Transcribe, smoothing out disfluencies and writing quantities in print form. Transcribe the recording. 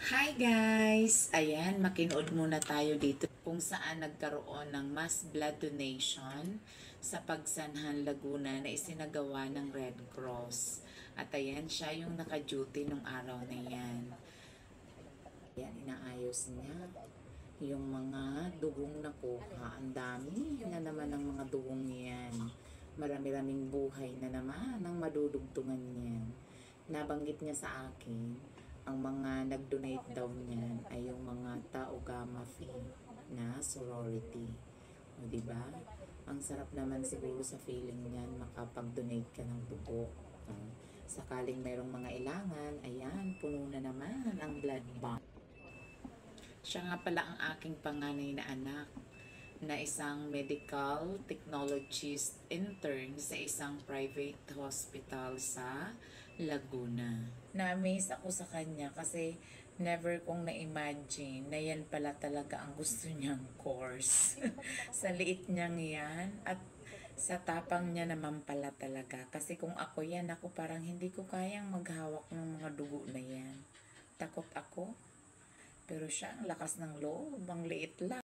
Hi guys! Ayan, makinood muna tayo dito kung saan nagkaroon ng mass blood donation sa Pagsanhan, Laguna na isinagawa ng Red Cross. At ayan, siya yung naka-duty nung araw na yan. Ayan, inaayos niya yung mga dugong nakuha. Ang dami na naman ng mga dugong yan. Marami-raming buhay na naman ang madudugtungan niyan. Nabanggit niya sa akin, ang mga nag-donate daw niyan ay yung mga Tau Gamma Phi na sorority. O diba? Ang sarap naman siguro sa feeling niyan makapag-donate ka ng dugo. Sakaling merong mga ilangan, ayan, puno na naman ang blood bank. Siya nga pala ang aking panganay na anak na isang medical technologist intern sa isang private hospital sa Laguna. Na-amaze ako sa kanya kasi never kong na-imagine na yan pala talaga ang gusto niyang course. Sa liit niyang yan at sa tapang niya naman pala talaga. Kasi kung ako yan, ako parang hindi ko kayang maghawak ng mga dugo na yan. Takot ako. Pero siya, ang lakas ng loob, ang liit lang.